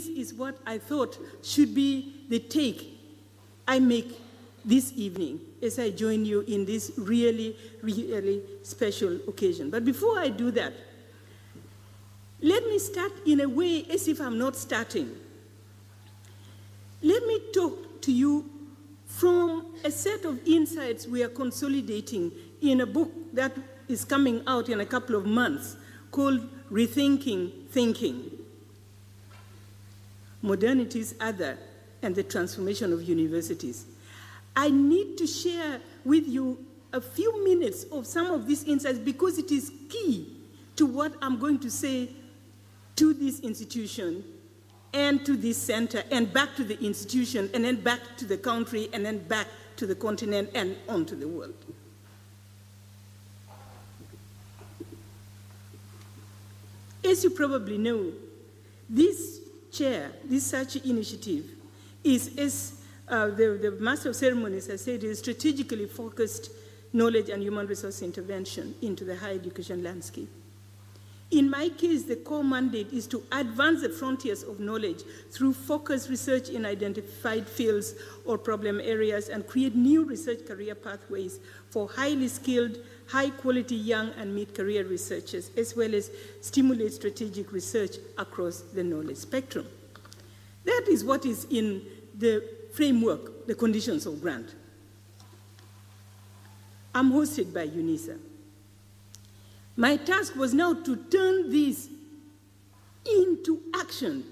this is what I thought should be the take I make this evening as I join you in this really, really special occasion. But before I do that, let me start in a way as if I'm not starting. Let me talk to you from a set of insights we are consolidating in a book that is coming out in a couple of months called Rethinking Thinking: Modernity's Other and the Transformation of Universities. I need to share with you a few minutes of some of these insights because it is key to what I'm going to say to this institution and to this center and back to the institution and then back to the country and then back to the continent and on to the world. As you probably know, this chair, this such initiative is, as the Master of Ceremonies has said, is strategically focused knowledge and human resource intervention into the higher education landscape. In my case, the core mandate is to advance the frontiers of knowledge through focused research in identified fields or problem areas and create new research career pathways for highly skilled, high-quality young and mid-career researchers, as well as stimulate strategic research across the knowledge spectrum. That is what is in the framework, the conditions of grant. I'm hosted by UNISA. My task was now to turn this into action.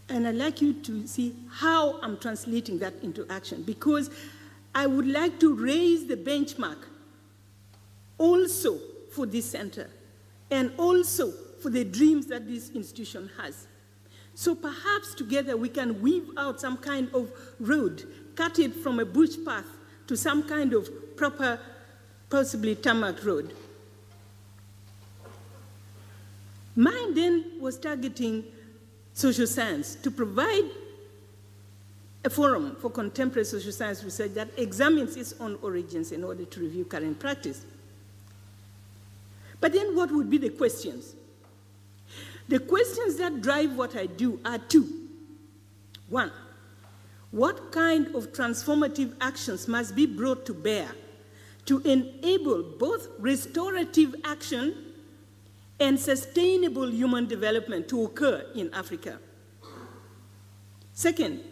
And I'd like you to see how I'm translating that into action, because I would like to raise the benchmark also for this center and also for the dreams that this institution has. So perhaps together we can weave out some kind of road, cut it from a bush path to some kind of proper, possibly tarmac road. Mine then was targeting social science to provide a forum for contemporary social science research that examines its own origins in order to review current practice. But then what would be the questions? The questions that drive what I do are two. One, what kind of transformative actions must be brought to bear to enable both restorative action and sustainable human development to occur in Africa? Second,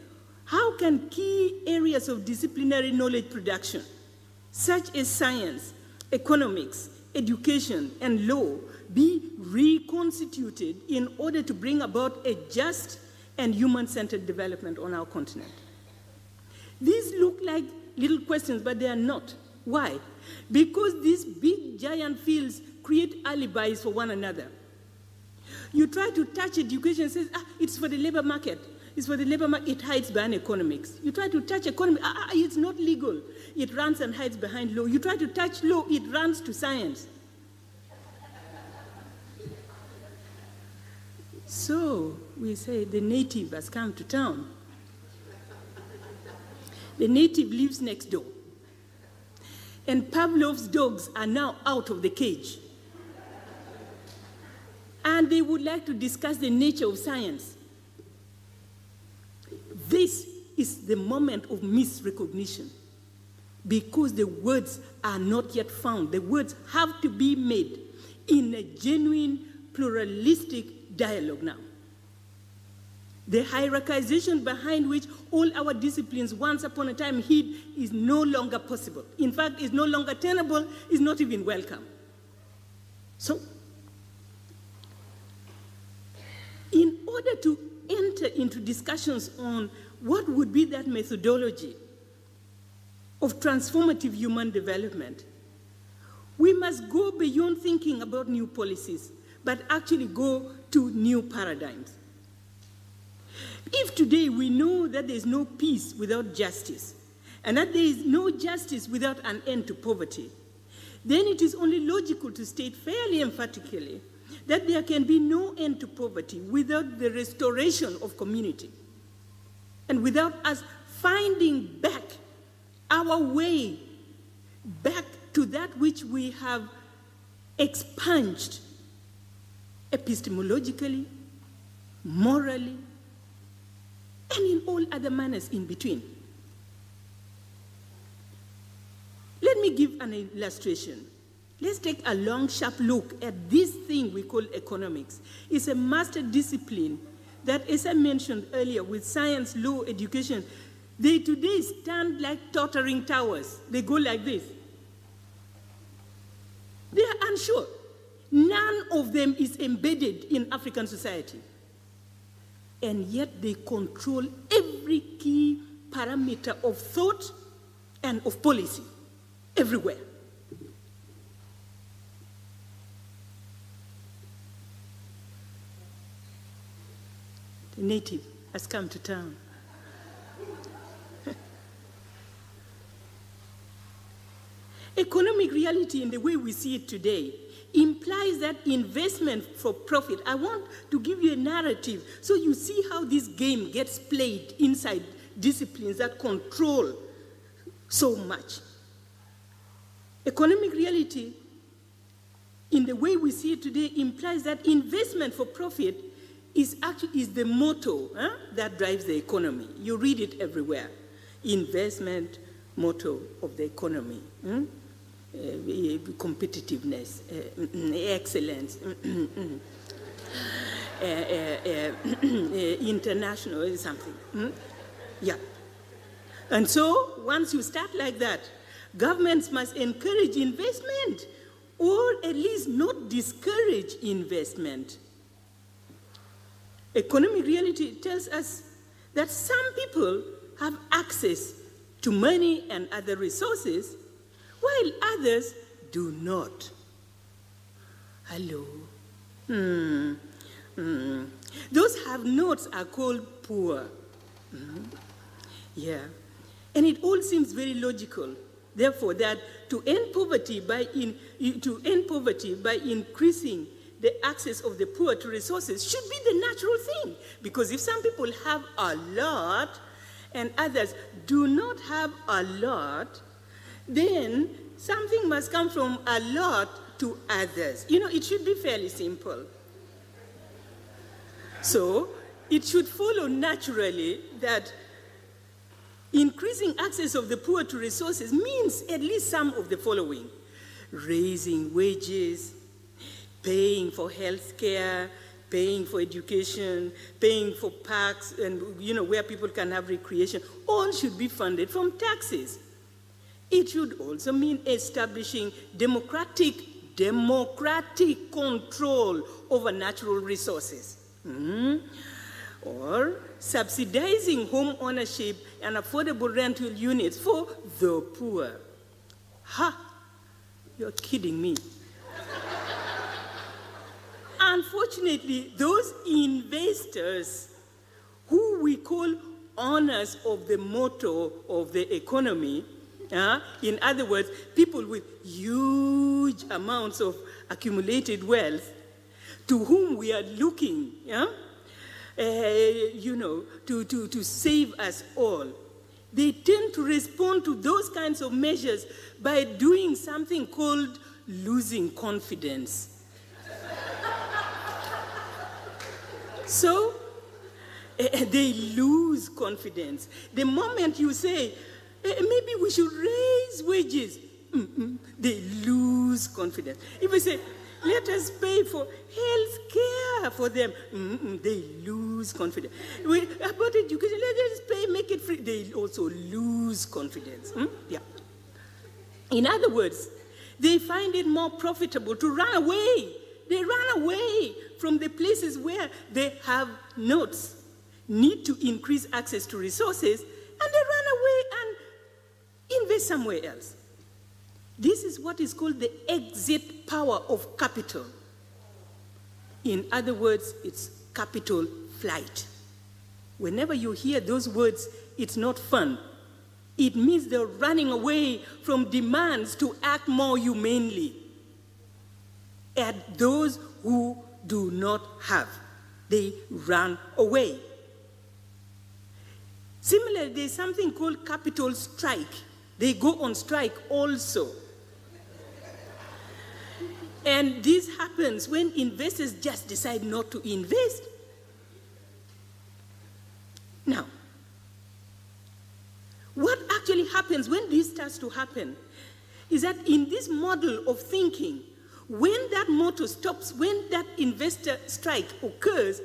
how can key areas of disciplinary knowledge production, such as science, economics, education, and law, be reconstituted in order to bring about a just and human-centered development on our continent? These look like little questions, but they are not. Why? Because these big, giant fields create alibis for one another. You try to touch education, says, it's for the labor market. It's for the labor market, it hides behind economics. You try to touch economy, it's not legal. It runs and hides behind law. You try to touch law, it runs to science. So we say the native has come to town. The native lives next door. And Pavlov's dogs are now out of the cage. And they would like to discuss the nature of science. This is the moment of misrecognition, because the words are not yet found. The words have to be made in a genuine, pluralistic dialogue now. The hierarchization behind which all our disciplines once upon a time hid is no longer possible. In fact, is no longer tenable, is not even welcome. So, in order to enter into discussions on what would be that methodology of transformative human development, we must go beyond thinking about new policies, but actually go to new paradigms. If today we know that there is no peace without justice, and that there is no justice without an end to poverty, then it is only logical to state fairly emphatically that there can be no end to poverty without the restoration of community, and without us finding back our way back to that which we have expunged epistemologically, morally, and in all other manners in between. Let me give an illustration. Let's take a long, sharp look at this thing we call economics. It's a master discipline that, as I mentioned earlier, with science, law, education, they today stand like tottering towers. They go like this. They are unsure. None of them is embedded in African society. And yet they control every key parameter of thought and of policy everywhere. The native has come to town. Economic reality in the way we see it today implies that investment for profit. I want to give you a narrative so you see how this game gets played inside disciplines that control so much. Economic reality in the way we see it today implies that investment for profit is the motto that drives the economy. You read it everywhere. Investment, motto of the economy. Competitiveness, excellence, international something. Yeah. And so once you start like that, governments must encourage investment or at least not discourage investment. Economic reality tells us that some people have access to money and other resources, while others do not. Hello. Those have-nots are called poor. Yeah. And it all seems very logical, therefore, that to end poverty by increasing the access of the poor to resources should be the natural thing. Because if some people have a lot and others do not have a lot, then something must come from a lot to others. You know, it should be fairly simple. So it should follow naturally that increasing access of the poor to resources means at least some of the following: raising wages, paying for health care, paying for education, paying for parks, and where people can have recreation. All should be funded from taxes. It should also mean establishing democratic control over natural resources. Or subsidizing home ownership and affordable rental units for the poor. Ha! You're kidding me. Unfortunately, those investors who we call owners of the motto of the economy, in other words, people with huge amounts of accumulated wealth, to whom we are looking, to save us all, they tend to respond to those kinds of measures by doing something called losing confidence. So they lose confidence. The moment you say, maybe we should raise wages, they lose confidence. If we say, let us pay for health care for them, they lose confidence. About education, let us pay, make it free, they also lose confidence. Yeah. In other words, they find it more profitable to run away. They run away from the places where they have notes, need to increase access to resources, and they run away and invest somewhere else. This is what is called the exit power of capital. In other words, it's capital flight. Whenever you hear those words, it's not fun. It means they're running away from demands to act more humanely at those who do not have. They run away. Similarly, there's something called capital strike. They go on strike also. And this happens when investors just decide not to invest. happens, when this starts to happen, is that in this model of thinking, when that motor stops, when that investor strike occurs,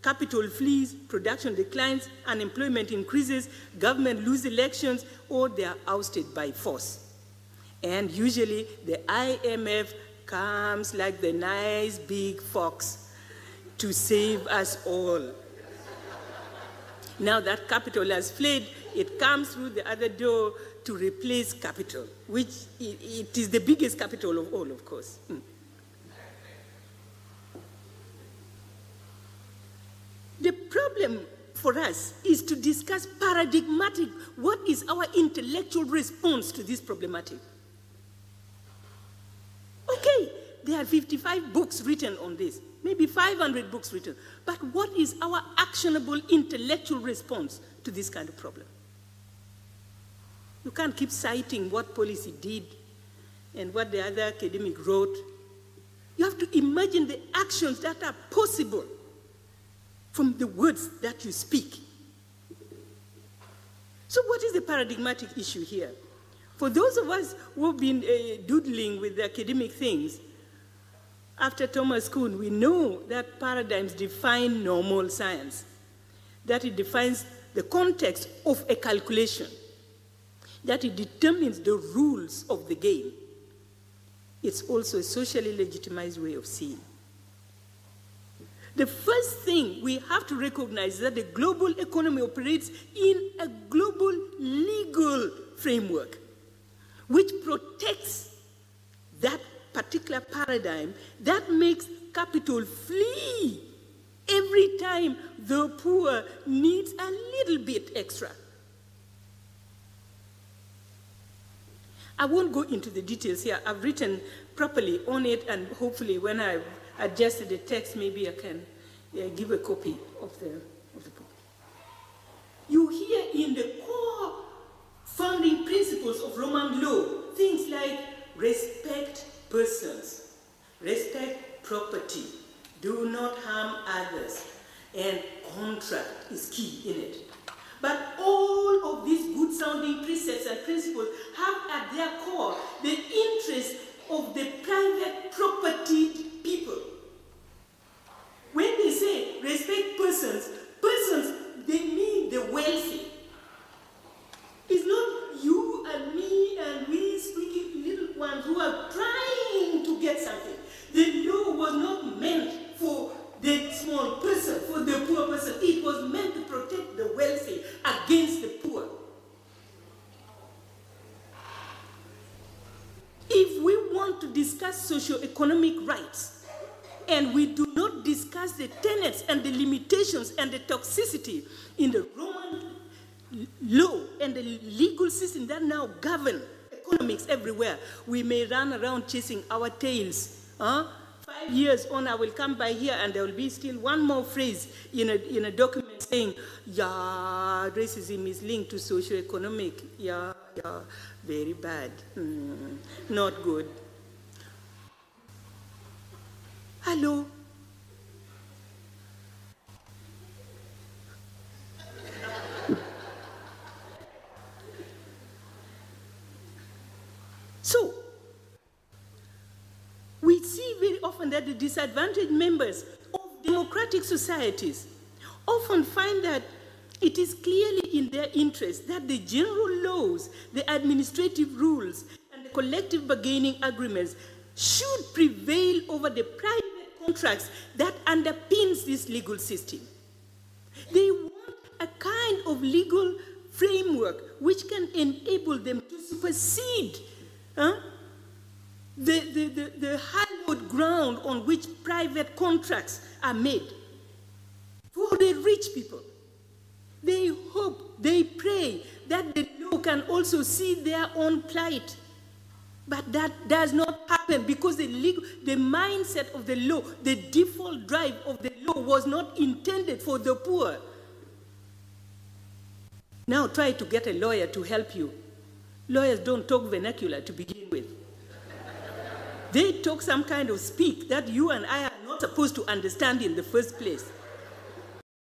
capital flees, production declines, unemployment increases, government lose elections, or they are ousted by force. And usually the IMF comes like the nice big fox to save us all. Now that capital has fled, it comes through the other door to replace capital, which it is the biggest capital of all, of course. The problem for us is to discuss paradigmatic, what is our intellectual response to this problematic? Okay, there are 55 books written on this, maybe 500 books written, but what is our actionable intellectual response to this kind of problem? You can't keep citing what policy did and what the other academic wrote. You have to imagine the actions that are possible from the words that you speak. So what is the paradigmatic issue here? For those of us who have been doodling with the academic things, after Thomas Kuhn, we know that paradigms define normal science, that it defines the context of a calculation, that it determines the rules of the game. It's also a socially legitimized way of seeing. The first thing we have to recognize is that the global economy operates in a global legal framework which protects that particular paradigm that makes capital flee every time the poor needs a little bit extra. I won't go into the details here. I've written properly on it, and hopefully when I've adjusted the text, maybe I can give a copy of the book. You hear in the core founding principles of Roman law things like respect persons, respect property, do not harm others, and contract is key in it. But all of these good-sounding precepts and principles have at their core the interest of the private propertied people. When they say respect persons, they mean the wealthy. It's not you and me and we squeaky little ones who are trying to get something. The law was not meant for the small person, for the poor person. It was meant to protect the wealthy against the poor. If we want to discuss socio-economic rights, and we do not discuss the tenets and the limitations and the toxicity in the Roman law and the legal system that now govern economics everywhere, we may run around chasing our tails. 5 years on, I will come by here and there will be still one more phrase in a document saying, yeah, racism is linked to socio-economic. Yeah, very bad. Not good. Hello? So, we see very often that the disadvantaged members of democratic societies often find that it is clearly in their interest that the general laws, the administrative rules, and the collective bargaining agreements should prevail over the private contracts that underpins this legal system. They want a kind of legal framework which can enable them to supersede the hallowed ground on which private contracts are made. For the rich people, they hope, they pray that the law can also see their own plight. But that does not happen because the mindset of the law, the default drive of the law was not intended for the poor. Now try to get a lawyer to help you. Lawyers don't talk vernacular to begin with. They talk some kind of speak that you and I are not supposed to understand in the first place.